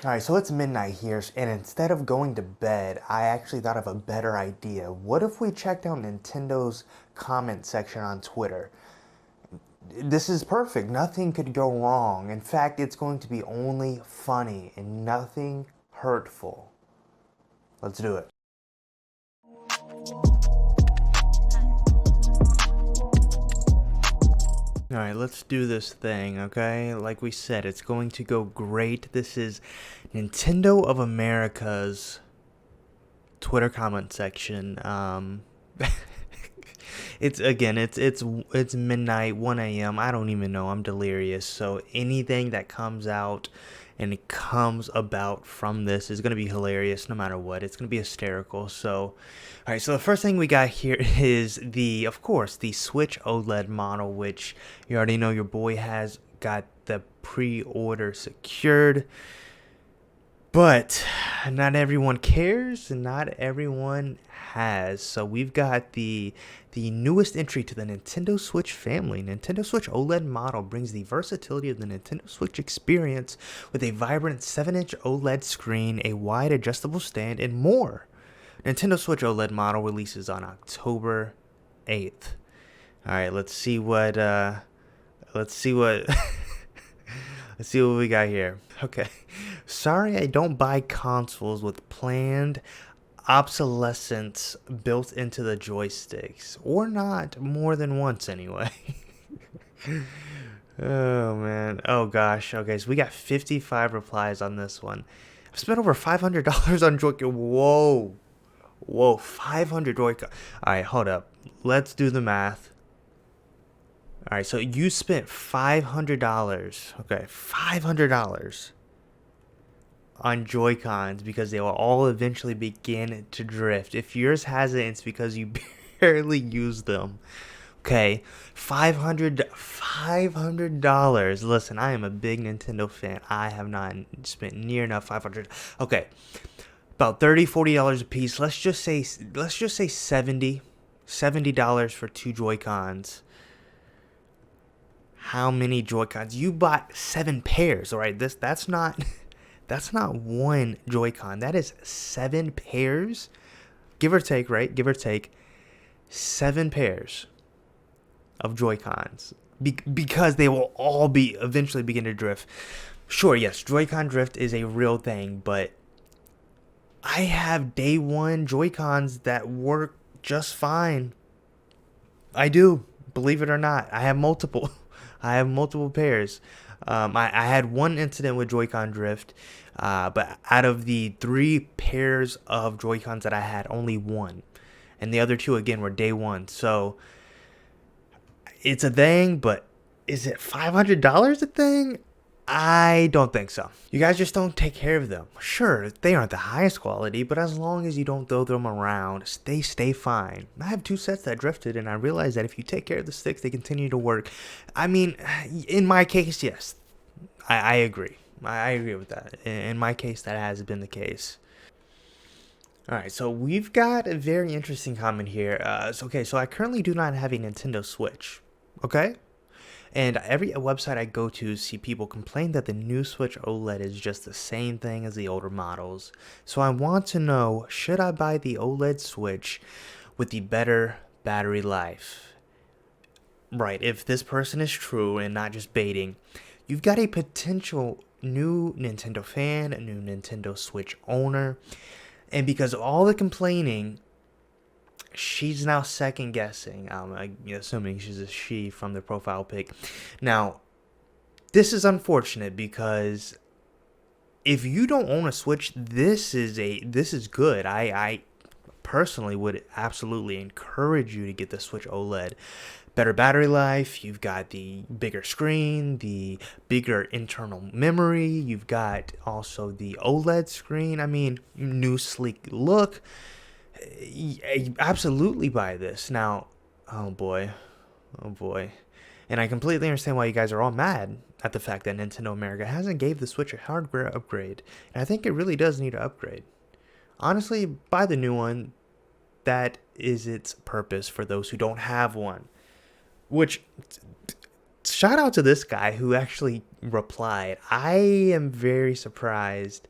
Alright, so it's midnight here, and instead of going to bed, I actually thought of a better idea. What if we checked out Nintendo's comment section on Twitter? This is perfect. Nothing could go wrong. In fact, it's going to be only funny and nothing hurtful. Let's do it. Alright, let's do this thing, okay? Like we said, it's going to go great. This is Nintendo of America's Twitter comment section. It's midnight, 1 a.m. I don't even know. I'm delirious. So anything that comes out and it comes about from this is gonna be hilarious no matter what. It's gonna be hysterical. So, all right. So the first thing we got here is of course, the Switch OLED model, which you already know your boy has got the pre-order secured. But not everyone cares and not everyone has. So we've got the newest entry to the Nintendo Switch family. Nintendo Switch OLED model brings the versatility of the Nintendo Switch experience with a vibrant 7-inch OLED screen, a wide adjustable stand, and more. Nintendo Switch OLED model releases on October 8th. All right, let's see what let's see what let's see what we got here. Okay. Sorry I don't buy consoles with planned obsolescence built into the joysticks. Or not more than once anyway. Oh man. Oh gosh. Okay, so we got 55 replies on this one. I've spent over $500 on Joy-Con. Whoa. Whoa, 500 Joy-Con. Alright, hold up. Let's do the math. Alright, so you spent $500. Okay, $500 on Joy-Cons because they will all eventually begin to drift. If yours hasn't, it's because you barely use them. Okay, $500. Listen, I am a big Nintendo fan. I have not spent near enough 500. Okay, about $30-$40 a piece. Let's just say 70 $70 for two Joy-Cons. How many Joy-Cons? You bought 7 pairs, all right? That's not that's not one Joy-Con. That is 7 pairs. Give or take, right? Give or take 7 pairs of Joy-Cons. Because they will all be eventually begin to drift. Sure, yes, Joy-Con drift is a real thing, but I have day one Joy-Cons that work just fine. I do, believe it or not. I have multiple. I have multiple pairs. I had one incident with Joy-Con drift, but out of the 3 pairs of Joy-Cons that I had, only one, and the other 2 again were day one. So it's a thing, but is it $500 a thing? I don't think so. You guys just don't take care of them. Sure, they aren't the highest quality, but as long as you don't throw them around, they stay fine. I have 2 sets that drifted, and I realized that if you take care of the sticks, they continue to work. I mean, in my case, yes. I agree. I agree with that. In my case, that has been the case. Alright, so we've got a very interesting comment here. So I currently do not have a Nintendo Switch. Okay? And every website I go to see people complain that the new Switch OLED is just the same thing as the older models. So I want to know, should I buy the OLED Switch with the better battery life? Right, if this person is true and not just baiting, you've got a potential new Nintendo fan, a new Nintendo Switch owner, and because of all the complaining, she's now second guessing. Assuming she's a she from the profile pic. Now, this is unfortunate because if you don't own a Switch, this is good. I personally would absolutely encourage you to get the Switch OLED. Better battery life, you've got the bigger screen, the bigger internal memory, you've got also the OLED screen. I mean, new sleek look. Absolutely buy this. Now, oh boy. And I completely understand why you guys are all mad at the fact that Nintendo America hasn't gave the Switch a hardware upgrade. And I think it really does need an upgrade. Honestly, buy the new one. That is its purpose for those who don't have one. Which shout out to this guy who actually replied. I am very surprised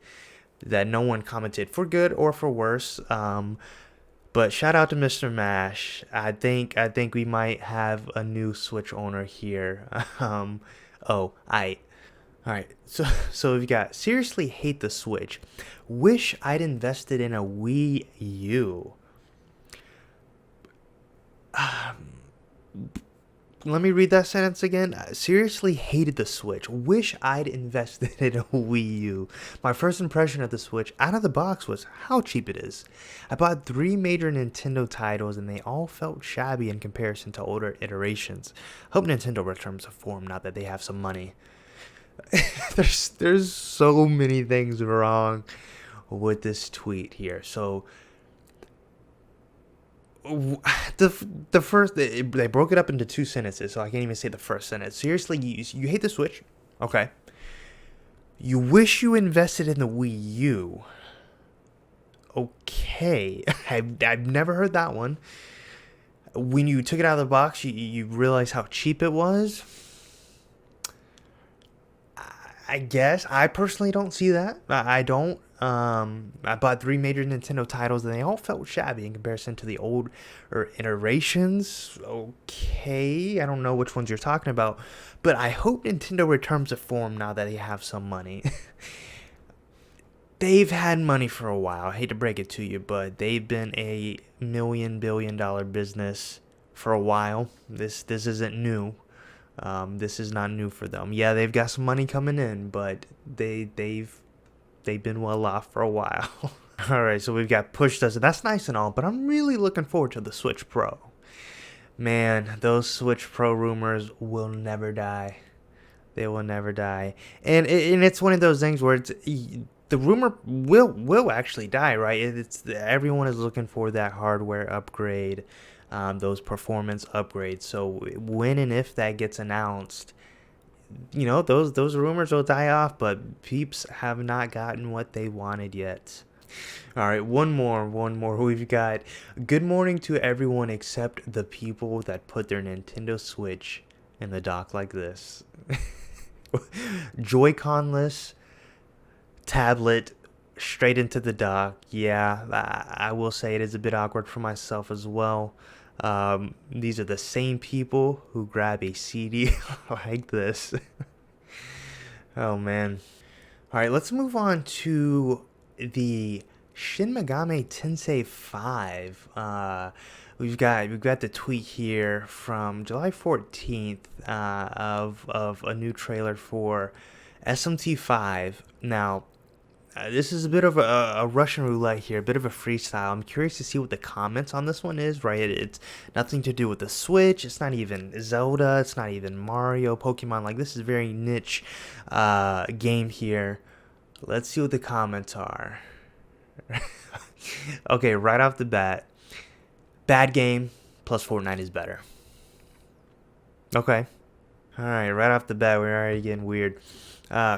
that no one commented for good or for worse. But shout out to Mr. Mash. I think we might have a new Switch owner here. Oh, all right. So we've got seriously hate the Switch. Wish I'd invested in a Wii U. Let me read that sentence again. Seriously hated the Switch. Wish I'd invested in a Wii U. My first impression of the Switch out of the box was how cheap it is. I bought 3 major Nintendo titles and they all felt shabby in comparison to older iterations. Hope Nintendo returns to form now that they have some money. there's so many things wrong with this tweet here. So the first, they broke it up into 2 sentences, so I can't even say the first sentence. Seriously, you hate the Switch? Okay. You wish you invested in the Wii U. Okay. I've never heard that one. When you took it out of the box, you realized how cheap it was. I guess I personally don't see that. I don't. I bought 3 major Nintendo titles and they all felt shabby in comparison to the old iterations. Okay, I don't know which ones you're talking about, but I hope Nintendo returns to form now that they have some money. They've had money for a while. I hate to break it to you, but they've been a $1 billion business for a while. This isn't new. This is not new for them. Yeah, they've got some money coming in, but they've been well off for a while. All right, so we've got Push Does It. That's nice and all, but I'm really looking forward to the Switch Pro. Man, those Switch Pro rumors will never die. They will never die. And it's one of those things where the rumor will actually die, right? Everyone is looking for that hardware upgrade. Those performance upgrades. So when and if that gets announced, those rumors will die off, but peeps have not gotten what they wanted yet. All right, one more. We've got good morning to everyone except the people that put their Nintendo Switch in the dock like this. Joy-Conless tablet straight into the dock. Yeah, I will say it is a bit awkward for myself as well. These are the same people who grab a CD like this. Oh man. All right, let's move on to the Shin Megami Tensei 5. We've got the tweet here from July 14th of a new trailer for SMT5. Now, this is a bit of a Russian roulette here, a bit of a freestyle. I'm curious to see what the comments on this one is, right? It's nothing to do with the Switch. It's not even Zelda. It's not even Mario, Pokemon. Like, this is a very niche game here. Let's see what the comments are. Okay, right off the bat, bad game plus Fortnite is better. Okay. All right, right off the bat, we're already getting weird.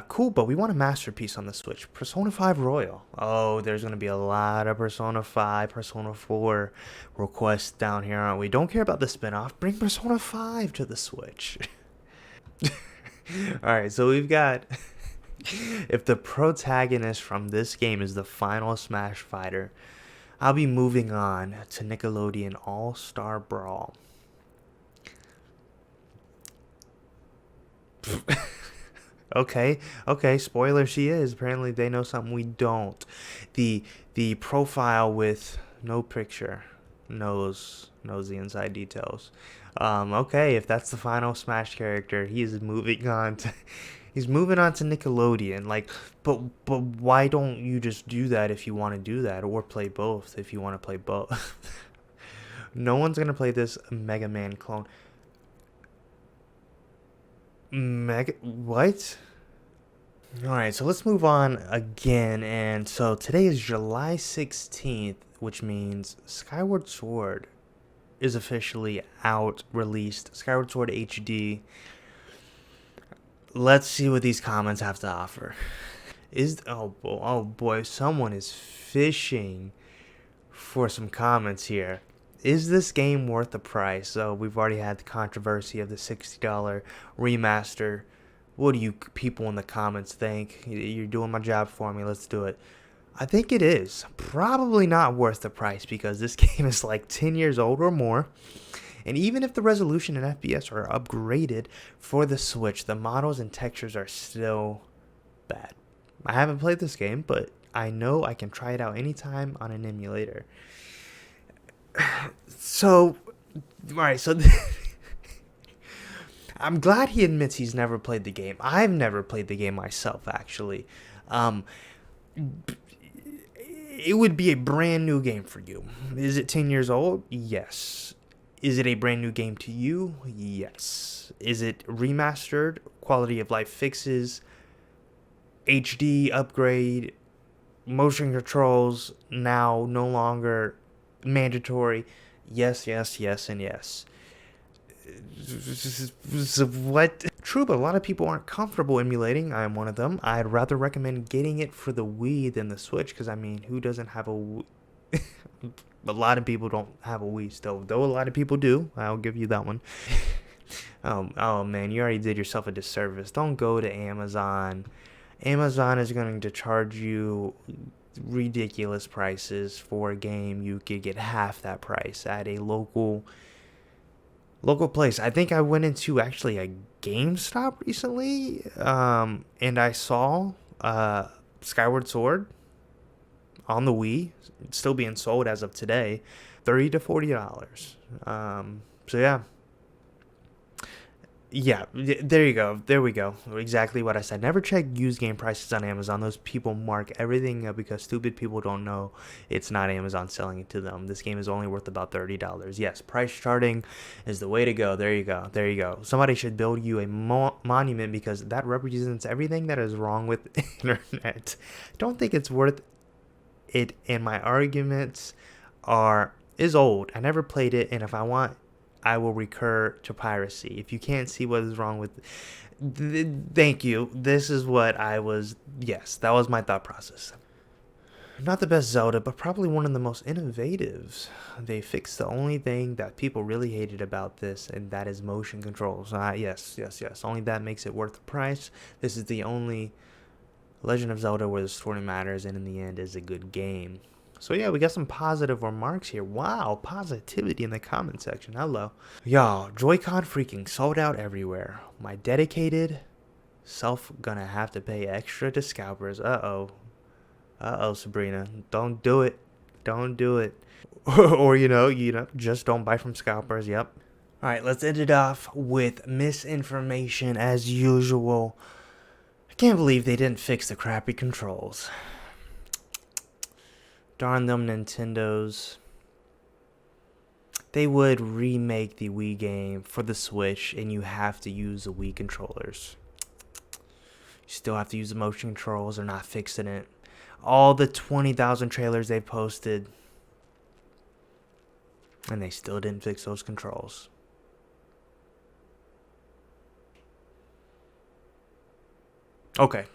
Cool, but we want a masterpiece on the Switch. Persona 5 Royal. Oh, there's going to be a lot of Persona 5, Persona 4 requests down here, aren't we? Don't care about the spinoff. Bring Persona 5 to the Switch. Alright, so we've got... If the protagonist from this game is the final Smash fighter, I'll be moving on to Nickelodeon All-Star Brawl. Okay, spoiler, she is. Apparently they know something we don't. The profile with no picture knows the inside details. Okay, if that's the final Smash character, he's moving on to Nickelodeon. Like, but why don't you just do that if you want to do that, or play both if you want to play both? No one's gonna play this Mega Man clone. What? Alright, so let's move on again. And so today is July 16th, which means Skyward Sword is officially out, released. Skyward Sword HD. Let's see what these comments have to offer. Oh boy, someone is fishing for some comments here. is this game worth the price? So we've already had the controversy of the $60 remaster. What do you people in the comments think? You're doing my job for me. Let's do it. I think it is. Probably not worth the price because this game is like 10 years old or more. And even if the resolution and FPS are upgraded for the Switch, the models and textures are still bad. I haven't played this game, but I know I can try it out anytime on an emulator. So, alright, so I'm glad he admits he's never played the game. I've never played the game myself, actually. It would be a brand new game for you. Is it 10 years old? Yes. Is it a brand new game to you? Yes. Is it remastered? Quality of life fixes? HD upgrade? Motion controls now no longer mandatory? Yes, yes, yes, and yes. So what? True, but a lot of people aren't comfortable emulating. I'm one of them. I'd rather recommend getting it for the Wii than the Switch, because I mean, who doesn't have a Wii? A lot of people don't have a Wii still, though a lot of people do. I'll give you that one. Oh man, you already did yourself a disservice. Don't go to Amazon. Amazon is going to charge you ridiculous prices for a game you could get half that price at a local place. I think I went into actually a GameStop recently, and I saw Skyward Sword on the Wii. It's still being sold as of today, $30 to $40. So yeah, there you go. There we go. Exactly what I said. Never check used game prices on Amazon. Those people mark everything up because stupid people don't know it's not Amazon selling it to them. This game is only worth about $30. Yes, price charting is the way to go. There you go. There you go. Somebody should build you a monument because that represents everything that is wrong with the internet. Don't think it's worth it, and my arguments is old. I never played it, and if I want, I will recur to piracy. If you can't see what is wrong with thank you. This is what yes, that was my thought process. Not the best Zelda, but probably one of the most innovative. They fixed the only thing that people really hated about this, and that is motion controls. Yes. Only that makes it worth the price. This is the only Legend of Zelda where the story matters and in the end is a good game. So yeah, we got some positive remarks here. Wow, positivity in the comment section. Hello. Y'all, Joy-Con freaking sold out everywhere. My dedicated self gonna have to pay extra to scalpers. Uh-oh, Sabrina. Don't do it. Don't do it. Or, just don't buy from scalpers. Yep. Alright, let's end it off with misinformation as usual. I can't believe they didn't fix the crappy controls. Darn them Nintendos. They would remake the Wii game for the Switch and you have to use the Wii controllers. You still have to use the motion controls. They're not fixing it. All the 20,000 trailers they posted and they still didn't fix those controls. Okay.